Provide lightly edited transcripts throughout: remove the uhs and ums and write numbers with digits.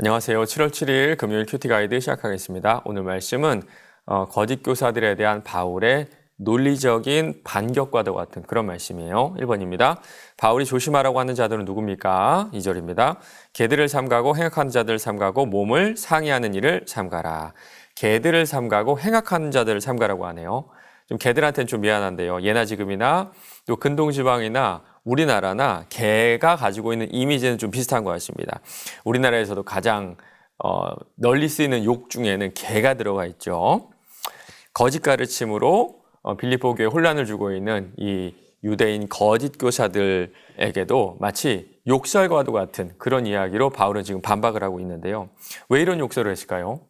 안녕하세요. 7월 7일 금요일 큐티 가이드 시작하겠습니다. 오늘 말씀은 거짓 교사들에 대한 바울의 논리적인 반격과도 같은 그런 말씀이에요. 1번입니다. 바울이 조심하라고 하는 자들은 누굽니까? 2절입니다. 개들을 삼가고 행악하는 자들을 삼가고 몸을 상해하는 일을 삼가라. 개들을 삼가고 행악하는 자들을 삼가라고 하네요. 좀 개들한테는 좀 미안한데요. 예나 지금이나 또 근동지방이나 우리나라나 개가 가지고 있는 이미지는 좀 비슷한 것 같습니다. 우리나라에서도 가장 널리 쓰이는 욕 중에는 개가 들어가 있죠. 거짓 가르침으로 빌립보 교회에 혼란을 주고 있는 이 유대인 거짓 교사들에게도 마치 욕설과도 같은 그런 이야기로 바울은 지금 반박을 하고 있는데요. 왜 이런 욕설을 했을까요?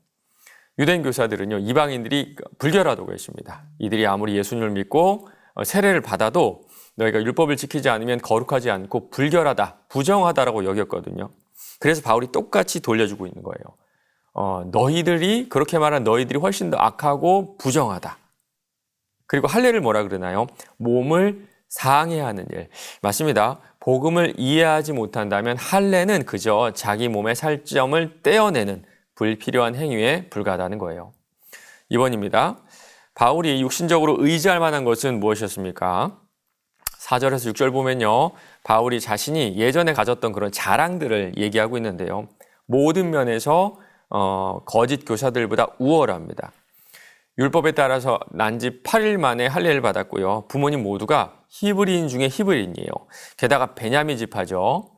유대인 교사들은요, 이방인들이 불결하다고 했습니다. 이들이 아무리 예수님을 믿고 세례를 받아도 너희가 율법을 지키지 않으면 거룩하지 않고 불결하다, 부정하다라고 여겼거든요. 그래서 바울이 똑같이 돌려주고 있는 거예요. 너희들이 그렇게 말한 너희들이 훨씬 더 악하고 부정하다. 그리고 할례를 뭐라 그러나요? 몸을 상해하는 일. 맞습니다. 복음을 이해하지 못한다면 할례는 그저 자기 몸의 살점을 떼어내는 불필요한 행위에 불과하다는 거예요. 2번입니다. 바울이 육신적으로 의지할 만한 것은 무엇이었습니까? 4절에서 6절 보면요. 바울이 자신이 예전에 가졌던 그런 자랑들을 얘기하고 있는데요. 모든 면에서 거짓 교사들보다 우월합니다. 율법에 따라서 난 지 8일 만에 할례를 받았고요. 부모님 모두가 히브리인 중에 히브리인이에요. 게다가 베냐민 지파죠.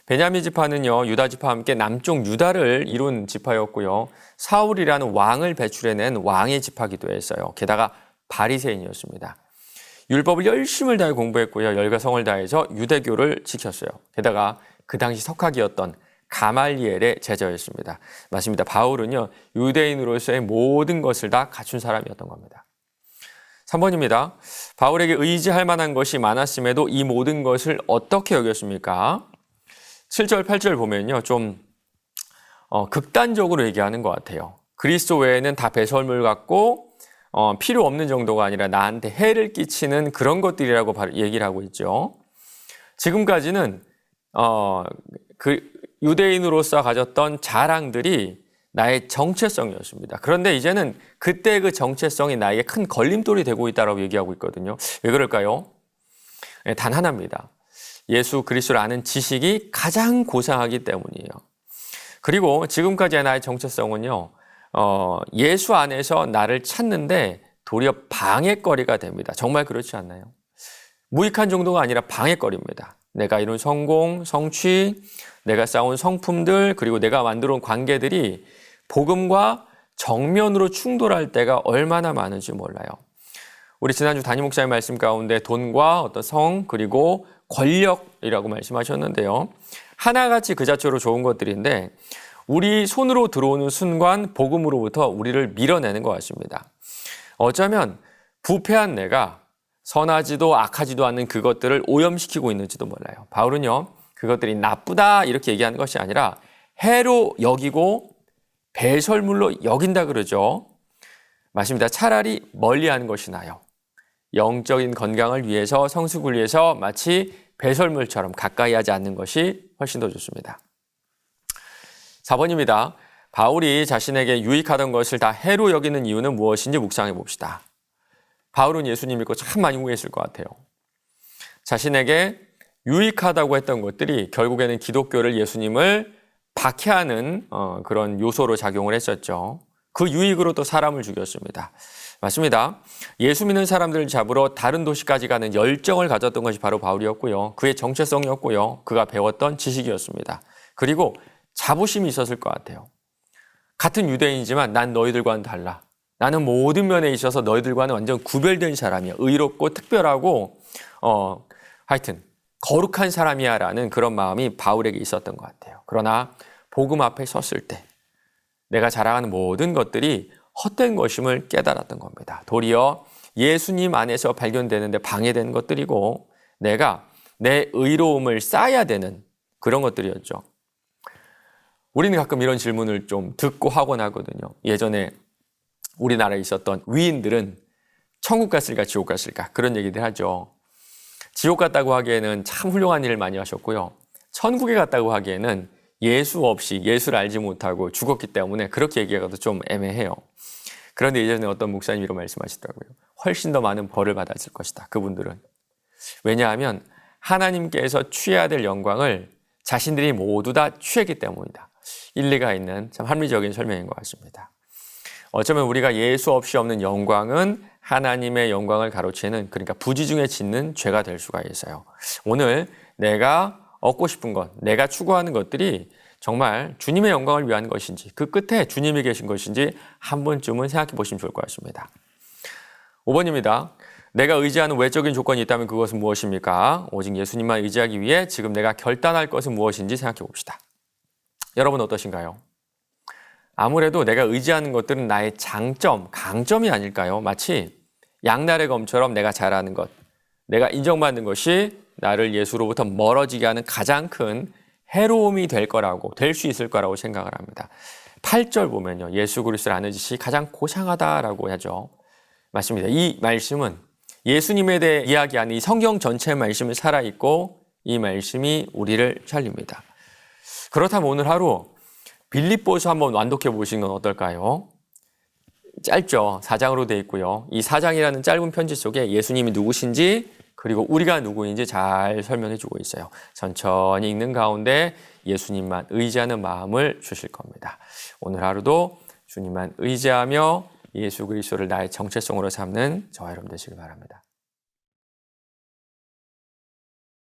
베냐민 지파는요, 유다 지파와 함께 남쪽 유다를 이룬 지파였고요. 사울이라는 왕을 배출해낸 왕의 지파기도 했어요. 게다가 바리새인이었습니다. 율법을 열심을 다해 공부했고요. 열과 성을 다해서 유대교를 지켰어요. 게다가 그 당시 석학이었던 가말리엘의 제자였습니다. 맞습니다. 바울은요, 유대인으로서의 모든 것을 다 갖춘 사람이었던 겁니다. 3번입니다. 바울에게 의지할 만한 것이 많았음에도 이 모든 것을 어떻게 여겼습니까? 7절, 8절 보면요, 좀 극단적으로 얘기하는 것 같아요. 그리스도 외에는 다 배설물 같고 필요 없는 정도가 아니라 나한테 해를 끼치는 그런 것들이라고 얘기를 하고 있죠. 지금까지는 그 유대인으로서 가졌던 자랑들이 나의 정체성이었습니다. 그런데 이제는 그때 그 정체성이 나에게 큰 걸림돌이 되고 있다고 얘기하고 있거든요. 왜 그럴까요? 단 하나입니다. 예수 그리스도를 아는 지식이 가장 고상하기 때문이에요. 그리고 지금까지의 나의 정체성은요, 예수 안에서 나를 찾는데 도리어 방해거리가 됩니다. 정말 그렇지 않나요? 무익한 정도가 아니라 방해거리입니다. 내가 이룬 성공, 성취, 내가 쌓은 성품들, 그리고 내가 만들어 온 관계들이 복음과 정면으로 충돌할 때가 얼마나 많은지 몰라요. 우리 지난주 담임 목사님 말씀 가운데 돈과 어떤 성, 그리고 권력이라고 말씀하셨는데요. 하나같이 그 자체로 좋은 것들인데 우리 손으로 들어오는 순간 복음으로부터 우리를 밀어내는 것 같습니다. 어쩌면 부패한 내가 선하지도 악하지도 않는 그것들을 오염시키고 있는지도 몰라요. 바울은요, 그것들이 나쁘다 이렇게 얘기하는 것이 아니라 해로 여기고 배설물로 여긴다 그러죠. 맞습니다. 차라리 멀리하는 것이 나아요. 영적인 건강을 위해서, 성숙을 위해서 마치 배설물처럼 가까이 하지 않는 것이 훨씬 더 좋습니다. 4번입니다. 바울이 자신에게 유익하던 것을 다 해로 여기는 이유는 무엇인지 묵상해 봅시다. 바울은 예수님 믿고 참 많이 후회했을 것 같아요. 자신에게 유익하다고 했던 것들이 결국에는 기독교를, 예수님을 박해하는 그런 요소로 작용을 했었죠. 그 유익으로 또 사람을 죽였습니다. 맞습니다. 예수 믿는 사람들을 잡으러 다른 도시까지 가는 열정을 가졌던 것이 바로 바울이었고요. 그의 정체성이었고요. 그가 배웠던 지식이었습니다. 그리고 자부심이 있었을 것 같아요. 같은 유대인이지만 난 너희들과는 달라. 나는 모든 면에 있어서 너희들과는 완전 구별된 사람이야. 의롭고 특별하고 하여튼 거룩한 사람이야 라는 그런 마음이 바울에게 있었던 것 같아요. 그러나 복음 앞에 섰을 때 내가 자랑하는 모든 것들이 헛된 것임을 깨달았던 겁니다. 도리어 예수님 안에서 발견되는데 방해되는 것들이고 내가 내 의로움을 쌓아야 되는 그런 것들이었죠. 우리는 가끔 이런 질문을 좀 듣고 하곤 하거든요. 예전에 우리나라에 있었던 위인들은 천국 갔을까 지옥 갔을까 그런 얘기들 하죠. 지옥 갔다고 하기에는 참 훌륭한 일을 많이 하셨고요. 천국에 갔다고 하기에는 예수 없이 예수를 알지 못하고 죽었기 때문에 그렇게 얘기하기도 좀 애매해요. 그런데 예전에 어떤 목사님이 이런 말씀하시더라고요. 훨씬 더 많은 벌을 받았을 것이다. 그분들은. 왜냐하면 하나님께서 취해야 될 영광을 자신들이 모두 다 취했기 때문이다. 일리가 있는 참 합리적인 설명인 것 같습니다. 어쩌면 우리가 예수 없이 없는 영광은 하나님의 영광을 가로채는, 그러니까 부지중에 짓는 죄가 될 수가 있어요. 오늘 내가 얻고 싶은 것, 내가 추구하는 것들이 정말 주님의 영광을 위한 것인지, 그 끝에 주님이 계신 것인지 한 번쯤은 생각해 보시면 좋을 것 같습니다. 5번입니다. 내가 의지하는 외적인 조건이 있다면 그것은 무엇입니까? 오직 예수님만 의지하기 위해 지금 내가 결단할 것은 무엇인지 생각해 봅시다. 여러분 어떠신가요? 아무래도 내가 의지하는 것들은 나의 장점, 강점이 아닐까요? 마치 양날의 검처럼 내가 잘하는 것, 내가 인정받는 것이 나를 예수로부터 멀어지게 하는 가장 큰 해로움이 될 수 있을 거라고 생각을 합니다. 8절 보면요. 예수 그리스도를 아는 지식이 가장 고상하다라고 하죠. 맞습니다. 이 말씀은 예수님에 대해 이야기하는 이 성경 전체의 말씀이 살아있고 이 말씀이 우리를 살립니다. 그렇다면 오늘 하루 빌립보서 한번 완독해 보시는 건 어떨까요? 짧죠. 4장으로 되어 있고요. 이 4장이라는 짧은 편지 속에 예수님이 누구신지 그리고 우리가 누구인지 잘 설명해 주고 있어요. 천천히 읽는 가운데 예수님만 의지하는 마음을 주실 겁니다. 오늘 하루도 주님만 의지하며 예수 그리스도를 나의 정체성으로 삼는 저와 여러분 되시길 바랍니다.